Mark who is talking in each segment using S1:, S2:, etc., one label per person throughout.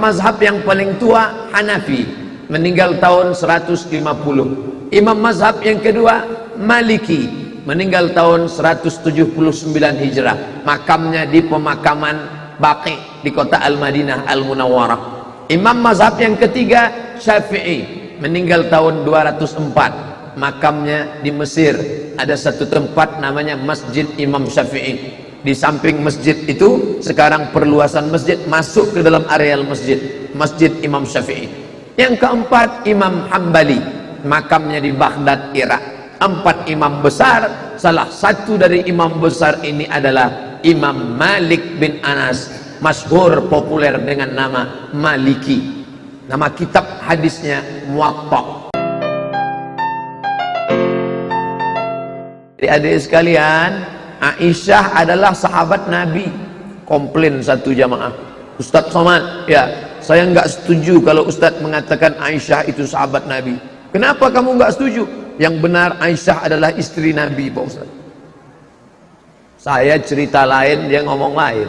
S1: Mazhab yang paling tua Hanafi, meninggal tahun 150. Imam mazhab yang kedua Maliki, meninggal tahun 179 Hijrah. Makamnya di pemakaman Baqi di kota Al-Madinah Al-Munawwarah. Imam mazhab yang ketiga Syafi'i, meninggal tahun 204. Makamnya di Mesir. Ada satu tempat namanya Masjid Imam Syafi'i. Di samping masjid itu sekarang perluasan masjid masuk ke dalam areal masjid, Masjid Imam Syafi'i. Yang keempat Imam Hambali, makamnya di Baghdad, Irak. 4 imam besar. Salah satu dari imam besar ini adalah Imam Malik bin Anas, masyhur populer dengan nama Maliki. Nama kitab hadisnya Muwatta. Adik-adik sekalian, Aisyah adalah sahabat Nabi. Komplain satu jamaah, Ustadz Somad, ya saya nggak setuju kalau Ustadz mengatakan Aisyah itu sahabat Nabi. Kenapa kamu nggak setuju? Yang benar Aisyah adalah istri Nabi, Pak Ustadz. Saya cerita lain, dia ngomong lain.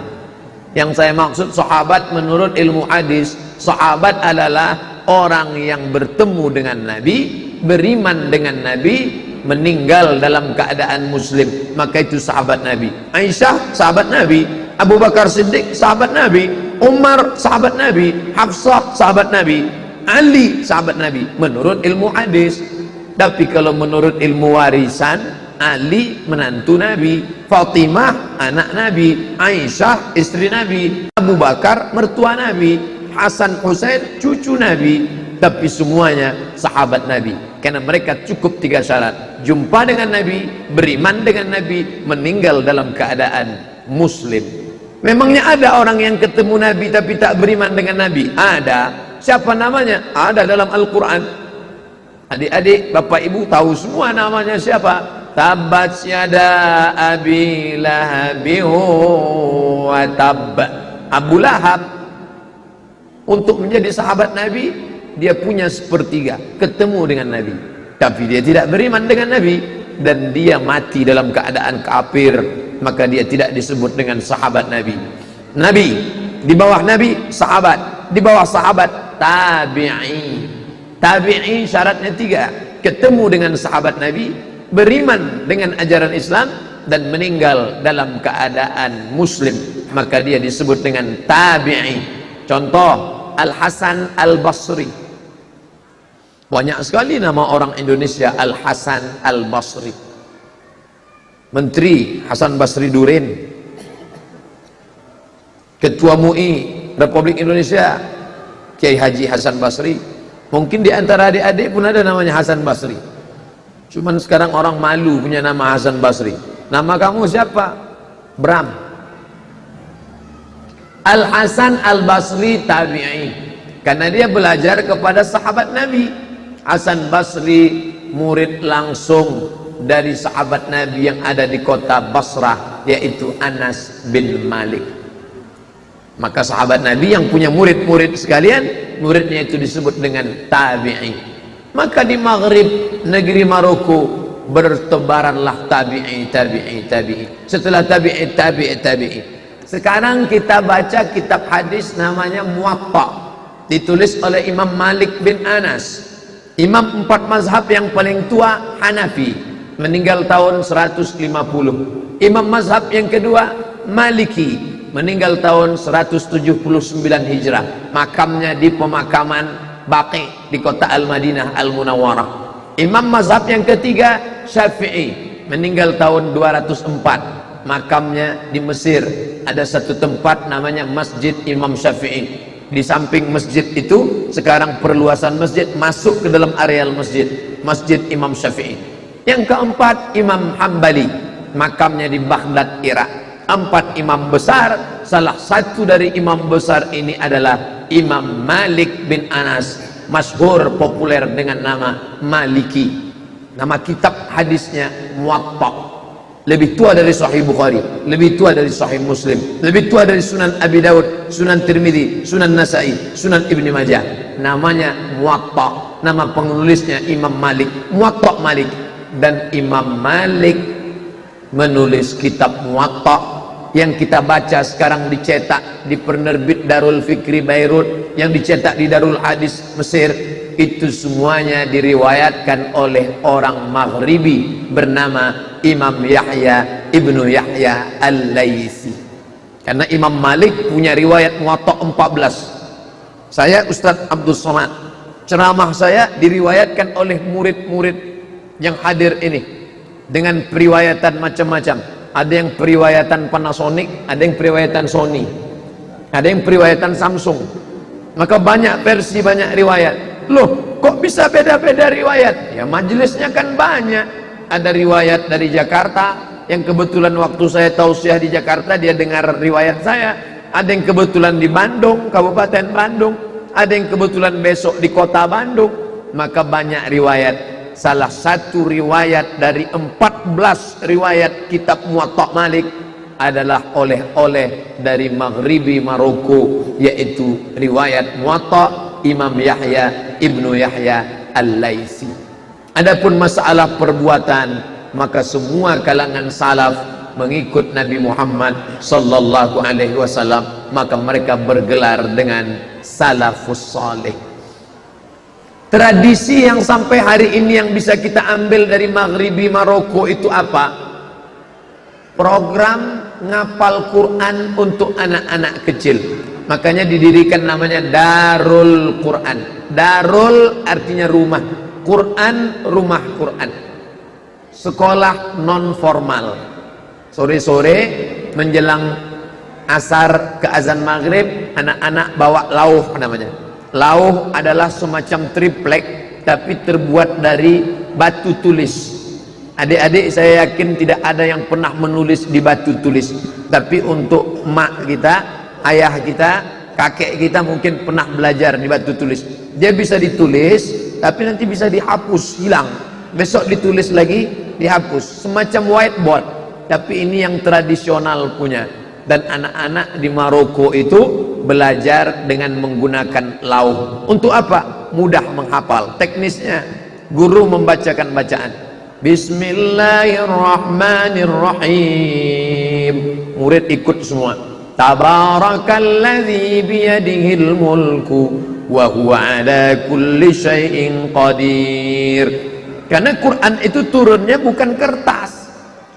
S1: Yang saya maksud sahabat menurut ilmu hadis, sahabat adalah orang yang bertemu dengan Nabi, beriman dengan Nabi, meninggal dalam keadaan muslim, maka itu sahabat Nabi. Aisyah sahabat Nabi, Abu Bakar Siddiq sahabat Nabi, Umar sahabat Nabi, Hafsah sahabat Nabi, Ali sahabat Nabi menurut ilmu hadis. Tapi kalau menurut ilmu warisan, Ali menantu Nabi, Fatimah anak Nabi, Aisyah istri Nabi, Abu Bakar mertua Nabi, Hasan Husain cucu Nabi. Tapi semuanya sahabat Nabi, karena mereka cukup 3 syarat: jumpa dengan Nabi, beriman dengan Nabi, meninggal dalam keadaan muslim. Memangnya ada orang yang ketemu Nabi tapi tak beriman dengan Nabi? Ada. Siapa namanya? Ada dalam Al-Quran. Adik-adik, bapak ibu tahu semua namanya siapa? Tabbat yada abi lahabi wa tab. Abu Lahab. Untuk menjadi sahabat Nabi, dia punya sepertiga, ketemu dengan Nabi, tapi dia tidak beriman dengan Nabi, dan dia mati dalam keadaan kafir, maka dia tidak disebut dengan sahabat Nabi. Nabi, di bawah Nabi sahabat, di bawah sahabat tabi'i. Tabi'i syaratnya 3: ketemu dengan sahabat Nabi, beriman dengan ajaran Islam, dan meninggal dalam keadaan muslim, maka dia disebut dengan tabi'i. Contoh Al-Hasan Al-Basri. Banyak sekali nama orang Indonesia Al-Hasan Al-Basri. Menteri Hasan Basri Durin, Ketua MUI Republik Indonesia Kiai Haji Hasan Basri. Mungkin di antara adik-adik pun ada namanya Hasan Basri. Cuman sekarang orang malu punya nama Hasan Basri. Nama kamu siapa? Bram. Al-Hasan Al-Basri tabi'i, karena dia belajar kepada sahabat Nabi. Hasan Basri murid langsung dari sahabat Nabi yang ada di kota Basrah, yaitu Anas bin Malik. Maka sahabat Nabi yang punya murid-murid sekalian, muridnya itu disebut dengan tabi'i. Maka di Maghrib, negeri Maroko, bertebaranlah tabi'i, tabi'i, tabi'i. Setelah tabi'i, tabi'i, tabi'i. Sekarang kita baca kitab hadis namanya Muwatta, ditulis oleh Imam Malik bin Anas. Imam 4 mazhab yang paling tua Hanafi, meninggal tahun 150. Imam mazhab yang kedua Maliki, meninggal tahun 179 Hijrah. Makamnya di pemakaman Baqi di kota Al-Madinah Al-Munawwarah. Imam mazhab yang ketiga Syafi'i, meninggal tahun 204. Makamnya di Mesir. Ada satu tempat namanya Masjid Imam Syafi'i. Di samping masjid itu sekarang perluasan masjid masuk ke dalam areal masjid, Masjid Imam Syafi'i. Yang keempat Imam Hambali, makamnya di Baghdad, Irak. 4 imam besar. Salah satu dari imam besar ini adalah Imam Malik bin Anas, masyhur populer dengan nama Maliki. Nama kitab hadisnya Muwatta. Lebih tua dari Sahih Bukhari, lebih tua dari Sahih Muslim, lebih tua dari Sunan Abi Daud, Sunan Tirmidzi, Sunan Nasa'i, Sunan Ibni Majah. Namanya Muwatta. Nama penulisnya Imam Malik, Muwatta Malik. Dan Imam Malik menulis kitab Muwatta yang kita baca sekarang, dicetak di penerbit Darul Fikri Beirut, yang dicetak di Darul Hadis Mesir, itu semuanya diriwayatkan oleh orang Maghribi bernama Imam Yahya ibnu Yahya Al-Laitsi. Karena Imam Malik punya riwayat Muwatta 14. Saya Ustadz Abdul Somad, ceramah saya diriwayatkan oleh murid-murid yang hadir ini dengan periwayatan macam-macam. Ada yang periwayatan Panasonic, ada yang periwayatan Sony, ada yang periwayatan Samsung. Maka banyak versi, banyak riwayat. Loh, kok bisa beda-beda riwayat? Ya majelisnya kan banyak. Ada riwayat dari Jakarta, yang kebetulan waktu saya tausiah di Jakarta dia dengar riwayat saya. Ada yang kebetulan di Bandung, Kabupaten Bandung. Ada yang kebetulan besok di kota Bandung. Maka banyak riwayat. Salah satu riwayat dari 14 riwayat kitab Muwatta Malik adalah oleh-oleh dari Maghribi Maroko, yaitu riwayat Muwatta Imam Yahya ibnu Yahya Al-Laitsi. Adapun masalah perbuatan, maka semua kalangan salaf mengikut Nabi Muhammad sallallahu alaihi wasallam, maka mereka bergelar dengan salafus salih. Tradisi yang sampai hari ini yang bisa kita ambil dari Maghribi Maroko itu apa? Program ngapal Quran untuk anak-anak kecil. Makanya didirikan namanya Darul Quran. Darul artinya rumah, Quran rumah Quran. Sekolah non formal. Sore-sore menjelang asar ke azan maghrib, anak-anak bawa lauh namanya. Lauh adalah semacam triplek tapi terbuat dari batu tulis. Adik-adik saya yakin tidak ada yang pernah menulis di batu tulis, tapi untuk mak kita, ayah kita, kakek kita mungkin pernah belajar di batu tulis. Dia bisa ditulis tapi nanti bisa dihapus, hilang. Besok ditulis lagi, dihapus, semacam whiteboard. Tapi ini yang tradisional punya. Dan anak-anak di Maroko itu belajar dengan menggunakan lauh. Untuk apa? Mudah menghafal. Teknisnya guru membacakan bacaan Bismillahirrahmanirrahim, murid ikut semua. Tabarakalladzi biyadihil mulku wa huwa ala kulli syai'in qadir. Karena Quran itu turunnya bukan kertas.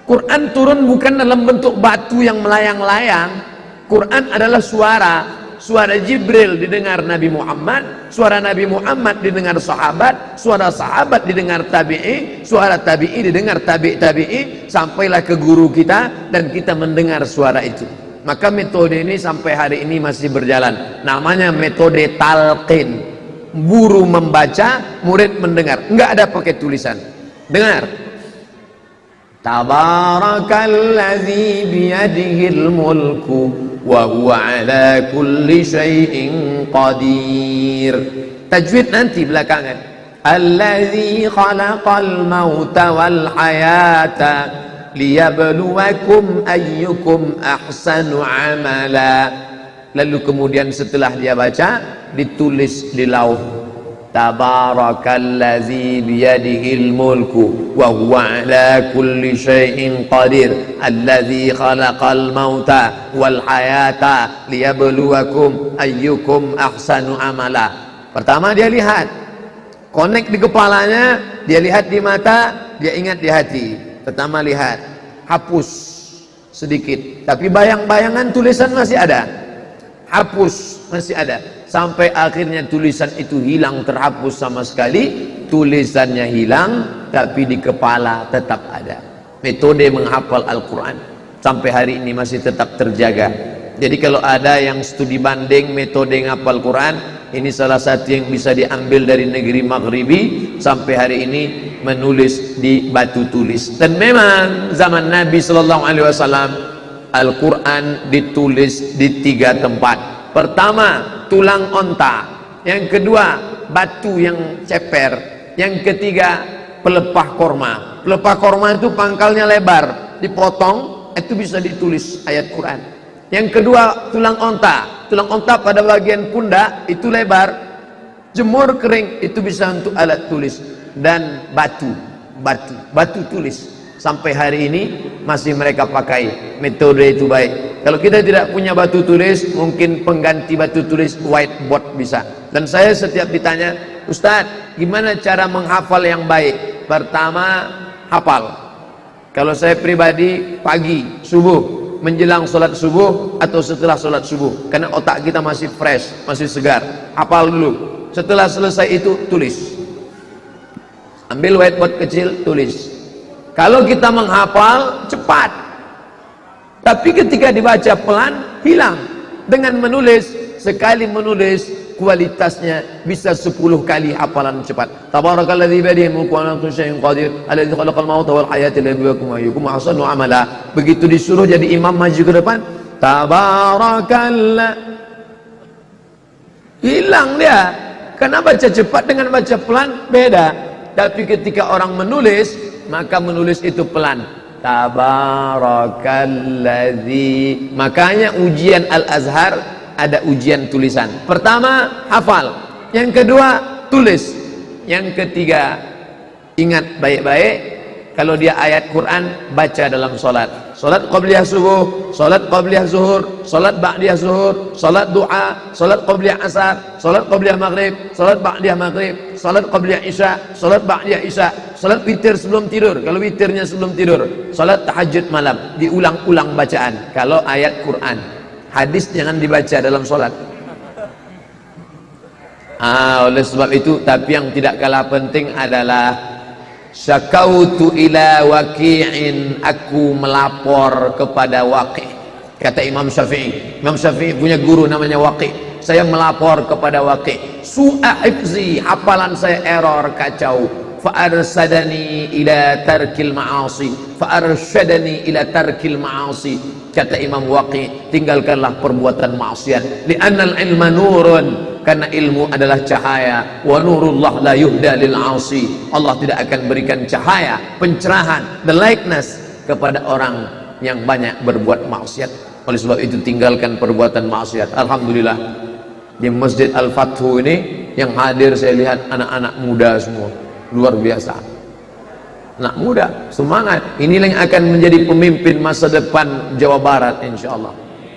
S1: Quran turun bukan dalam bentuk batu yang melayang-layang. Quran adalah suara. Suara Jibril didengar Nabi Muhammad, suara Nabi Muhammad didengar sahabat, suara sahabat didengar tabi'i, suara tabi'i didengar tabi'i, sampailah ke guru kita dan kita mendengar suara itu. Maka metode ini sampai hari ini masih berjalan. Namanya metode talqin. Guru membaca, murid mendengar. Enggak ada pakai tulisan. Dengar. Tabarakalladzi biyadihil mulku wa huwa ala kulli syai'in qadir. Tajwid nanti belakangan. Alladzi khalaqal mauta wal hayata liyabluwakum ayyukum ahsanu amala. Lalu kemudian setelah dia baca ditulis di lauh. Tabarakalladzi biyadihil mulku wa huwa ala kulli syai'in qadir alladzi khalaqal mauta wal hayata liyabluwakum ayyukum ahsanu amala. Pertama dia lihat, connect di kepalanya, dia lihat di mata, dia ingat di hati. Pertama lihat, hapus sedikit, tapi bayang-bayangan tulisan masih ada. Hapus masih ada. Sampai akhirnya tulisan itu hilang, terhapus sama sekali. Tulisannya hilang tapi di kepala tetap ada. Metode menghafal Al-Quran sampai hari ini masih tetap terjaga. Jadi kalau ada yang studi banding metode menghafal Quran, ini salah satu yang bisa diambil dari negeri Maghribi. Sampai hari ini menulis di batu tulis. Dan memang zaman Nabi SAW Al-Quran ditulis di 3 tempat. Pertama, tulang onta. Yang kedua, batu yang ceper. Yang ketiga, pelepah korma. Pelepah korma itu pangkalnya lebar, dipotong, itu bisa ditulis ayat Quran. Yang kedua, tulang onta. Tulang onta pada bagian pundak itu lebar, jemur kering, itu bisa untuk alat tulis. Dan batu tulis. Sampai hari ini masih mereka pakai metode itu baik. Kalau kita tidak punya batu tulis, mungkin pengganti batu tulis whiteboard bisa. Dan saya setiap ditanya, Ustadz, gimana cara menghafal yang baik? Pertama, hafal. Kalau saya pribadi, pagi, subuh, menjelang sholat subuh atau setelah sholat subuh, karena otak kita masih fresh, masih segar. Hafal dulu. Setelah selesai itu, tulis. Ambil whiteboard kecil, tulis. Kalau kita menghafal, cepat. Tapi ketika dibaca pelan, hilang. Dengan menulis, sekali menulis, kualitasnya bisa 10 kali hafalan cepat. Tabarakalladzi biyadihi mulku wa ala kulli syai'in qadir, alladzi khalaqal mauta wal hayata liyabluwakum ayyukum ahsanu amala. Begitu disuruh jadi imam maju ke depan, tabarakallah. Hilang dia. Karena baca cepat dengan baca pelan beda. Tapi ketika orang menulis, maka menulis itu pelan. Tabarakalladzi. Makanya ujian Al-Azhar ada ujian tulisan. Pertama, hafal. Yang kedua, tulis. Yang ketiga, ingat baik-baik. Kalau dia ayat Quran, baca dalam solat. Solat qabliyah subuh, solat qabliyah zuhur, solat ba'diyah zuhur, solat du'a, solat qabliyah asar, solat qabliyah maghrib, solat ba'diyah maghrib, solat qabliyah isya, solat ba'diyah isya, solat witir sebelum tidur. Kalau witirnya sebelum tidur, solat tahajud malam. Diulang-ulang bacaan. Kalau ayat Quran. Hadis jangan dibaca dalam solat. Oleh sebab itu, tapi yang tidak kalah penting adalah syakautu ila waqi'in, aku melapor kepada Waqi'. Kata Imam Syafi'i. Imam Syafi'i punya guru namanya Waqi'. Saya melapor kepada Waqi'. Su'a hifzi, hafalan saya error, kacau. Fa'arsadani ila tarkil ma'asi, fa'arsyadani ila tarkil ma'asi. Kata Imam Waqi', tinggalkanlah perbuatan maksiat. Li'annal ilma nurun, karena ilmu adalah cahaya. Wa nurullah la yuhda lil 'asi. Allah tidak akan berikan cahaya, pencerahan, the likeness kepada orang yang banyak berbuat maksiat. Oleh sebab itu tinggalkan perbuatan maksiat. Alhamdulillah di Masjid Al-Fathu ini yang hadir saya lihat anak-anak muda semua. Luar biasa. Anak muda, semangat. Inilah yang akan menjadi pemimpin masa depan Jawa Barat insyaallah.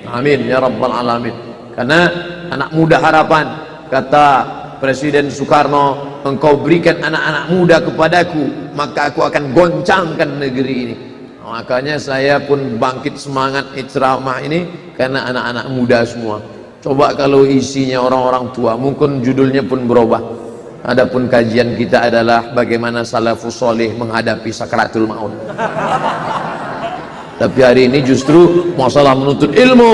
S1: Amin ya rabbal alamin. Karena anak muda harapan. Kata Presiden Soekarno, engkau berikan anak-anak muda kepadaku, maka aku akan goncangkan negeri ini. Makanya saya pun bangkit semangat ceramah ini karena anak-anak muda semua. Coba kalau isinya orang-orang tua, mungkin judulnya pun berubah. Adapun kajian kita adalah bagaimana salafus soleh menghadapi sakaratul maut. Tapi hari ini justru masalah menuntut ilmu,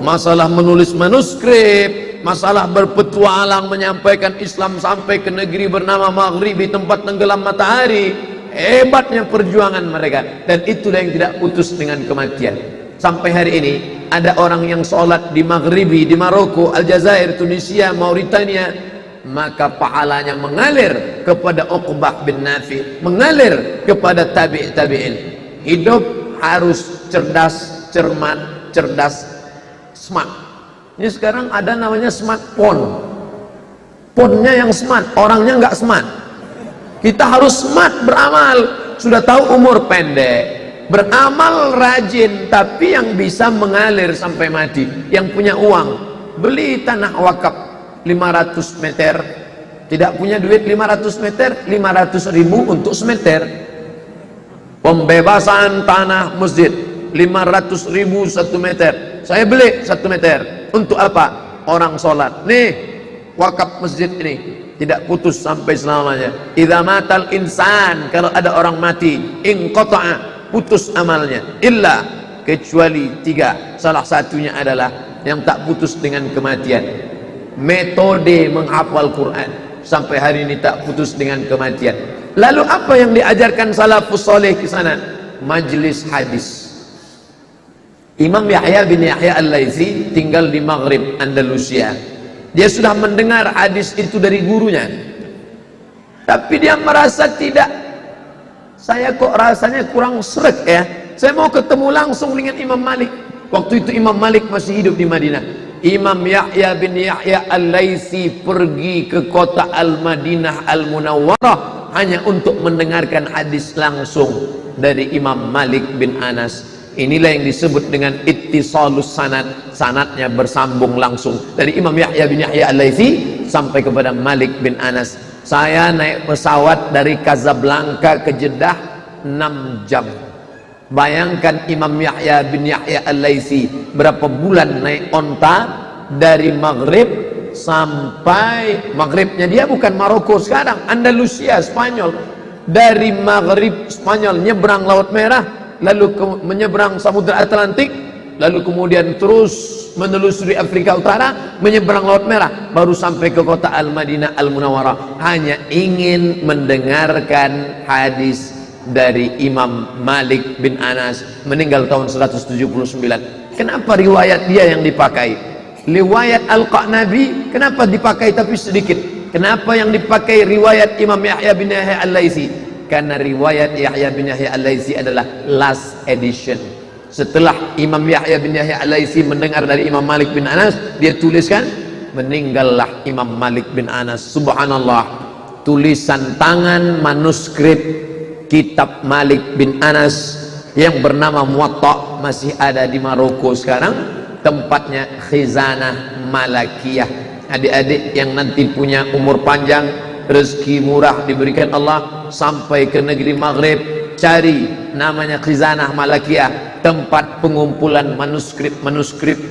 S1: masalah menulis manuskrip, masalah berpetualang menyampaikan Islam sampai ke negeri bernama Maghribi, tempat tenggelam matahari. Hebatnya perjuangan mereka, dan itulah yang tidak putus dengan kematian. Sampai hari ini ada orang yang sholat di Maghribi, di Maroko, Aljazair, Tunisia, Mauritania, maka pahalanya mengalir kepada Uqbah bin Nafi, mengalir kepada tabi'in. Hidup harus cerdas, cermat, cerdas, smart. Ini sekarang ada namanya smartphone. Phone-nya yang smart, orangnya nggak smart. Kita harus smart beramal. Sudah tahu umur pendek, beramal rajin, tapi yang bisa mengalir sampai mati. Yang punya uang, beli tanah wakaf 500 meter, tidak punya duit 500 meter, 500.000 untuk semeter. Pembebasan tanah masjid 500.000 1 meter, saya beli 1 meter. Untuk apa? Orang sholat. Nih wakaf masjid ini tidak putus sampai selamanya. Idza matal insan, kalau ada orang mati, inqata'a, putus amalnya, illa, kecuali 3. Salah satunya adalah yang tak putus dengan kematian. Metode menghafal Quran sampai hari ini tak putus dengan kematian. Lalu apa yang diajarkan salafus soleh ke sana? Majlis hadis. Imam Yahya bin Yahya Al-Laitsi tinggal di Maghrib, Andalusia. Dia sudah mendengar hadis itu dari gurunya, tapi dia merasa tidak, saya kok rasanya kurang sreg ya, saya mau ketemu langsung dengan Imam Malik. Waktu itu Imam Malik masih hidup di Madinah. Imam Yahya bin Yahya Al-Laitsi pergi ke kota Al-Madinah Al-Munawwarah hanya untuk mendengarkan hadis langsung. dari Imam Malik bin Anas. Inilah yang disebut dengan ittisalus sanad, sanadnya bersambung langsung dari Imam Yahya bin Yahya Al-Laitsi sampai kepada Malik bin Anas. Saya naik pesawat dari Casablanca ke Jeddah 6 jam. Bayangkan Imam Yahya bin Yahya Al-Laitsi berapa bulan naik onta dari Maghrib sampai Maghribnya dia bukan Maroko sekarang, Andalusia, Spanyol. Dari Maghrib Spanyol nyebrang Laut Merah, lalu menyeberang Samudra Atlantik, lalu kemudian terus menelusuri Afrika Utara, menyeberang Laut Merah, baru sampai ke kota Al-Madinah Al-Munawwarah, hanya ingin mendengarkan hadis dari Imam Malik bin Anas, meninggal tahun 179. Kenapa riwayat dia yang dipakai? Riwayat Al-Qanabi kenapa dipakai tapi sedikit? Kenapa yang dipakai riwayat Imam Yahya bin Yahya Al-Laitsi? Karena riwayat Yahya bin Yahya Al-Laitsi adalah last edition. Setelah Imam Yahya bin Yahya Al-Laitsi mendengar dari Imam Malik bin Anas, dia tuliskan, meninggallah Imam Malik bin Anas. Subhanallah, tulisan tangan manuskrip kitab Malik bin Anas yang bernama Muwatta masih ada di Maroko sekarang, tempatnya Khizanah Malakiyah. Adik-adik yang nanti punya umur panjang, rezeki murah diberikan Allah, sampai ke negeri Maghrib, cari namanya Khizanah Malakiyah, tempat pengumpulan manuskrip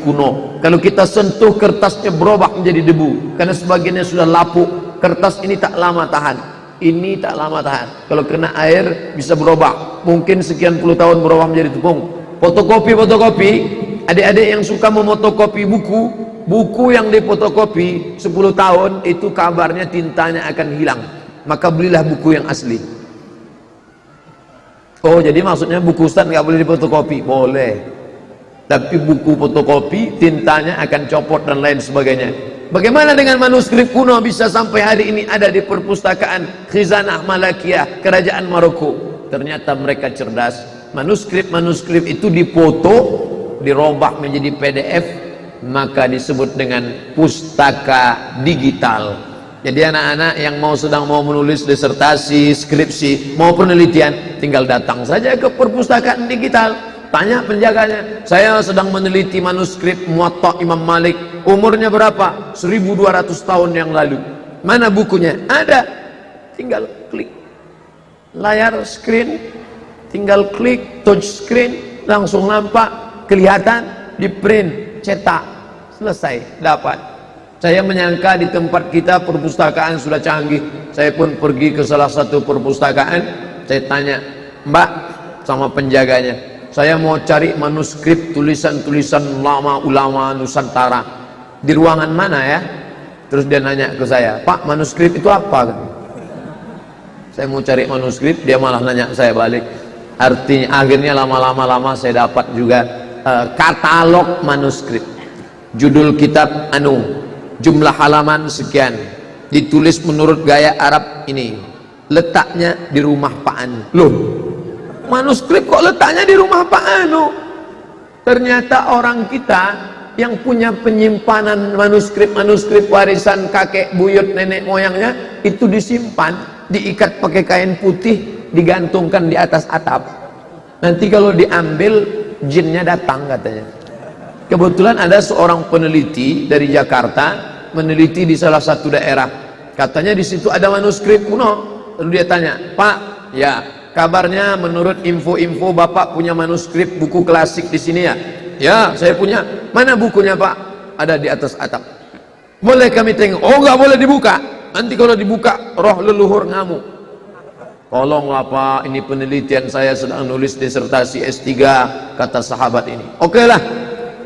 S1: kuno. Kalau kita sentuh, kertasnya berubah menjadi debu karena sebagiannya sudah lapuk. Kertas ini tak lama tahan, ini tak lama tahan. Kalau kena air bisa berubah, mungkin sekian puluh tahun berubah menjadi tepung. Fotokopi, adik-adik yang suka memotokopi buku yang difotokopi 10 tahun itu kabarnya tintanya akan hilang, maka belilah buku yang asli. Oh, jadi maksudnya buku Ustaz nggak boleh difotokopi? Boleh, tapi buku fotokopi tintanya akan copot dan lain sebagainya. Bagaimana dengan manuskrip kuno bisa sampai hari ini ada di perpustakaan Khizanah Malakiyah Kerajaan Maroko? Ternyata mereka cerdas. Manuskrip itu dipoto, dirobah menjadi PDF, maka disebut dengan pustaka digital. Jadi anak-anak yang sedang mau menulis disertasi, skripsi, mau penelitian, tinggal datang saja ke perpustakaan digital, tanya penjaganya, saya sedang meneliti manuskrip Muwatta Imam Malik, umurnya berapa? 1200 tahun yang lalu. Mana bukunya? Ada, tinggal klik layar screen, tinggal klik touch screen, langsung nampak, kelihatan, di print, cetak, selesai, dapat. Saya menyangka di tempat kita perpustakaan sudah canggih. Saya pun pergi ke salah satu perpustakaan, saya tanya, Mbak, sama penjaganya, saya mau cari manuskrip tulisan-tulisan lama ulama Nusantara, di ruangan mana ya? Terus dia nanya ke saya, Pak, manuskrip itu apa? Saya mau cari manuskrip, dia malah nanya saya balik. Artinya akhirnya lama-lama saya dapat juga katalog manuskrip, judul kitab jumlah halaman sekian, ditulis menurut gaya Arab ini, letaknya di rumah Pak Anu. Loh, manuskrip kok letaknya di rumah Pak Anu? Ternyata orang kita yang punya penyimpanan manuskrip warisan kakek buyut nenek moyangnya itu disimpan, diikat pakai kain putih, digantungkan di atas atap. Nanti kalau diambil, jinnya datang katanya. Kebetulan ada seorang peneliti dari Jakarta meneliti di salah satu daerah, katanya di situ ada manuskrip kuno. Lalu dia tanya, Pak, ya kabarnya menurut info-info Bapak punya manuskrip buku klasik di sini ya? Ya, saya punya. Mana bukunya Pak? Ada di atas atap. Boleh kami tengok? Oh, nggak boleh dibuka, nanti kalau dibuka roh leluhur ngamuk. Tolonglah Pak, ini penelitian saya sedang nulis disertasi S3, kata sahabat ini. Oke lah.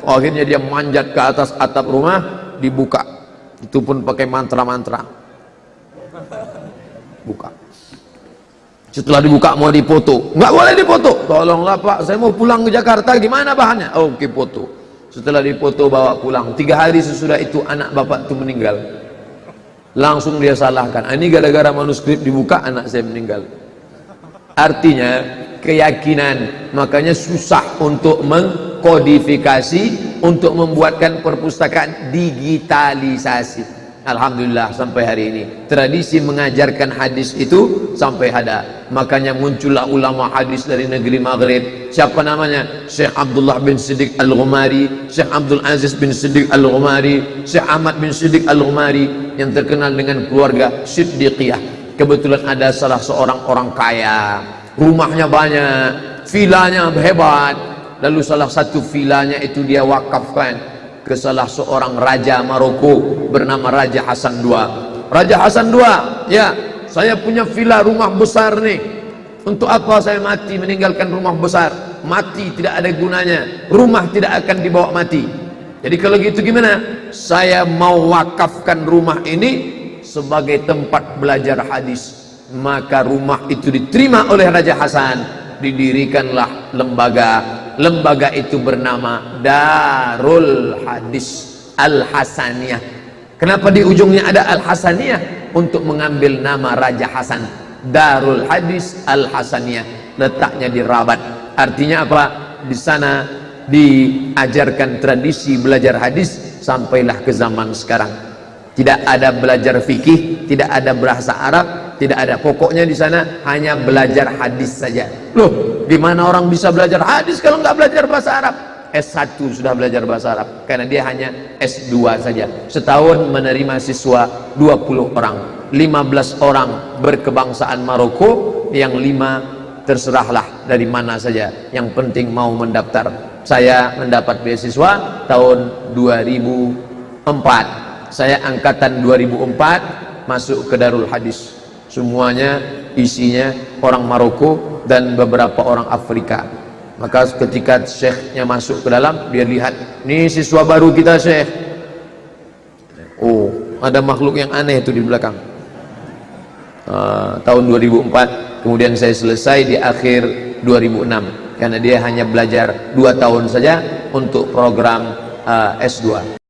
S1: Akhirnya dia manjat ke atas atap rumah, dibuka. Itu pun pakai mantra-mantra. Buka. Setelah dibuka mau dipoto, nggak boleh dipoto. Tolonglah Pak, saya mau pulang ke Jakarta, gimana bahannya? Oke, foto. Setelah dipoto bawa pulang. 3 hari sesudah itu anak bapak itu meninggal. Langsung dia salahkan, ini gara-gara manuskrip dibuka anak saya meninggal. Artinya keyakinan, makanya susah untuk mengkodifikasi, untuk membuatkan perpustakaan digitalisasi. Alhamdulillah sampai hari ini tradisi mengajarkan hadis itu sampai ada. Makanya muncullah ulama hadis dari negeri Maghrib. Siapa namanya? Syekh Abdullah bin Siddiq Al-Ghumari, Syekh Abdul Aziz bin Siddiq Al-Ghumari, Syekh Ahmad bin Siddiq Al-Ghumari, yang terkenal dengan keluarga Siddiqiyah. Kebetulan ada salah seorang orang kaya, rumahnya banyak, vilanya hebat. Lalu salah satu vilanya itu dia wakafkan ke salah seorang raja Maroko bernama Raja Hasan II. Raja Hasan II, ya, saya punya villa rumah besar nih. Untuk apa saya mati meninggalkan rumah besar? Mati tidak ada gunanya, rumah tidak akan dibawa mati. Jadi kalau gitu gimana? Saya mau wakafkan rumah ini sebagai tempat belajar hadis. Maka rumah itu diterima oleh Raja Hasan. Didirikanlah lembaga itu bernama Darul Hadis Al-Hasaniyah. Kenapa di ujungnya ada Al-Hasaniyah? Untuk mengambil nama Raja Hasan. Darul Hadis Al-Hasaniyah, letaknya di Rabat. Artinya apa? Di sana diajarkan tradisi belajar hadis sampailah ke zaman sekarang. Tidak ada belajar fikih, tidak ada bahasa Arab, tidak ada. Pokoknya di sana hanya belajar hadis saja. Loh, gimana orang bisa belajar hadis kalau nggak belajar bahasa Arab? S1 sudah belajar bahasa Arab, karena dia hanya S2 saja. Setahun menerima siswa 20 orang, 15 orang berkebangsaan Maroko, yang 5 terserahlah dari mana saja, yang penting mau mendaftar. Saya mendapat beasiswa tahun 2004. Saya angkatan 2004 masuk ke Darul Hadis. Semuanya isinya orang Maroko dan beberapa orang Afrika. Maka ketika syekhnya masuk ke dalam, dia lihat, nih siswa baru kita syekh. Oh, ada makhluk yang aneh itu di belakang. Tahun 2004, kemudian saya selesai di akhir 2006, karena dia hanya belajar 2 tahun saja untuk program S2.